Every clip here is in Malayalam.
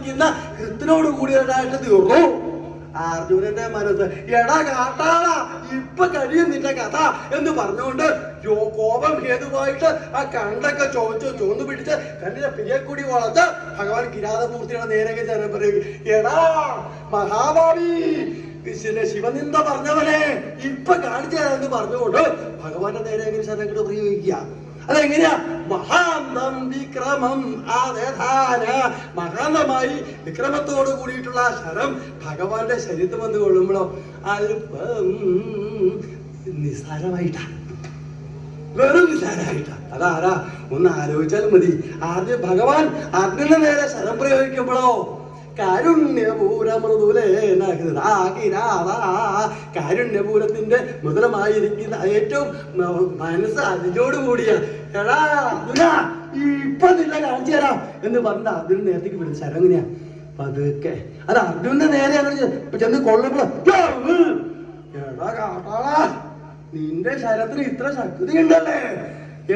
സമാനമായിരിക്കുന്ന കൃത്തിനോട് കൂടിയതായിട്ട് തീർന്നു. അർജുനന്റെ മനസ്സ് എടാ കാട്ടാള ഇപ്പൊ കഴിയുന്നില്ല കഥ എന്ന് പറഞ്ഞുകൊണ്ട് കോപം ഹേതുവായിട്ട് ആ കണ്ടൊക്കെ ചോന്നു പിടിച്ച് കണ്ണിനെ പിരിയക്കൂടി വളച്ച് ഭഗവാൻ കിരാതമൂർത്തിയുടെ നേരെ ചെറിയ പറയും, എടാ മഹാഭാവി ശിവനിന്ദ പറഞ്ഞവനെ ഇപ്പൊ കാണിച്ചു തരാമെന്ന് പറഞ്ഞുകൊണ്ട് ഭഗവാന്റെ നേരെ എങ്ങനെ ശരങ്ങൾ പ്രയോഗിക്കുക. അതെങ്ങനെയാ? മഹാന്തം വിക്രമം ആദധാന, മഹാന്തമായി വിക്രമത്തോട് കൂടിയിട്ടുള്ള ശരം ഭഗവാന്റെ ശരീരത്തിൽ വന്ന് കൊള്ളുമ്പോഴോ അല്പം നിസ്സാരമായിട്ടാ, വെറും നിസ്സാരമായിട്ടാ. അതാരാ ഒന്ന് ആലോചിച്ചാലും മതി. ആദ്യം ഭഗവാൻ അർജുനന്റെ നേരെ ശരം പ്രയോഗിക്കുമ്പോഴോ കാരുണ്യപൂരത്തിന്റെ മധുരമായിരിക്കുന്ന ഏറ്റവും മനസ്സ് അതിനോടുകൂടിയ എടാ അർജുന ഇപ്പൊ നിന്നെ കാണിച്ചു തരാം എന്ന് പറഞ്ഞ അർജുനൻ നേരത്തേക്ക് വിളിച്ച ശരം എങ്ങനെയാ? പതുക്കെ. അത് അർജുനന്റെ നേരെ ചെന്ന് കൊള്ളുമ്പോ എടാ കാട്ടാളാ നിന്റെ ശരത്തിന് ഇത്ര ശക്തി ഉണ്ടല്ലേ,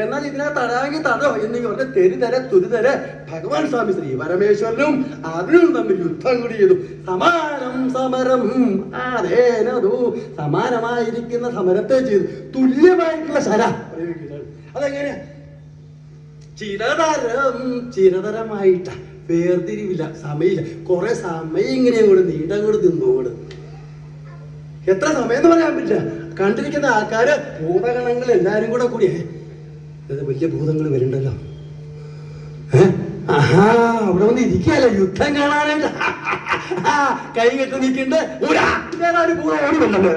എന്നാൽ ഇതിനെ തടാകി തടോ എന്നിങ്ങനെ പറഞ്ഞ തെരുതര തുരുതര ഭഗവാൻ സ്വാമി ശ്രീ പരമേശ്വരനും അതിനും തമ്മിൽ യുദ്ധം കൂടി ചെയ്തു. സമാനം സമരം അതേനതു, സമാനമായിരിക്കുന്ന സമരത്തെ ചെയ്തു. തുല്യമായിട്ടുള്ള ശര പ്രയോഗിക്കുന്നത് അതെങ്ങനെയാ? ചിരതരമായിട്ട വേർതിരിവില്ല, സമയമില്ല. കുറെ സമയം ഇങ്ങനെ അങ്ങോട്ട് നീണ്ടങ്ങോട്ട് തിന്നോട്. എത്ര സമയം എന്ന് പറയാൻ പറ്റില്ല. കണ്ടിരിക്കുന്ന ആൾക്കാര് ഭൂതഗണങ്ങൾ എല്ലാരും കൂടെ കൂടിയേ വലിയ ഭൂതങ്ങൾ വരുന്നുണ്ടല്ലോ. ആഹാ അവിടെ വന്ന് ഇരിക്കല്ലോ യുദ്ധം കാണാനായിട്ട്. കൈ കെട്ടി നിൽക്കണ്ട് ഒരു ഭൂതം ഓടി വന്നത്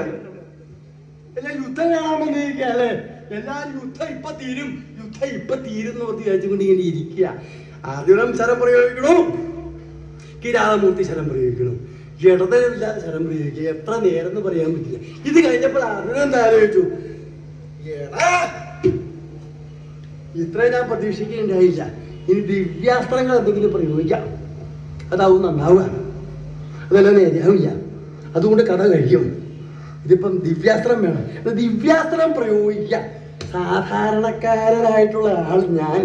എല്ലാം യുദ്ധം കാണാൻ വന്നിരിക്കല്ലേ. എല്ലാരും യുദ്ധം ഇപ്പൊ തീരും എന്ന് ഓർത്ത് വിചാരിച്ചുകൊണ്ട് ഇങ്ങനെ ഇരിക്കുക. അർജുനൻ ശരം പ്രയോഗിക്കണു, കിരാതമൂർത്തി ശരം പ്രയോഗിക്കണു, ഇടതരമില്ലാതെ ശരം പ്രയോഗിക്കുക. എത്ര നേരം എന്ന് പറയാൻ പറ്റില്ല. ഇത് കഴിഞ്ഞപ്പോൾ അർജുനൻ എന്താ ആലോചിച്ചു, ഇത്രയും ഞാൻ പ്രതീക്ഷിക്കുകയുണ്ടായില്ല. ഇനി ദിവ്യാസ്ത്രങ്ങൾ എന്തെങ്കിലും പ്രയോഗിക്കാം, അതാവും നന്നാവുക, അതെല്ലാം നേരെയാവില്ല. അതുകൊണ്ട് കഥ കഴിയും. ഇതിപ്പം ദിവ്യാസ്ത്രം വേണം. ദിവ്യാസ്ത്രം പ്രയോഗിക്കാം. സാധാരണക്കാരനായിട്ടുള്ള ആൾ ഞാൻ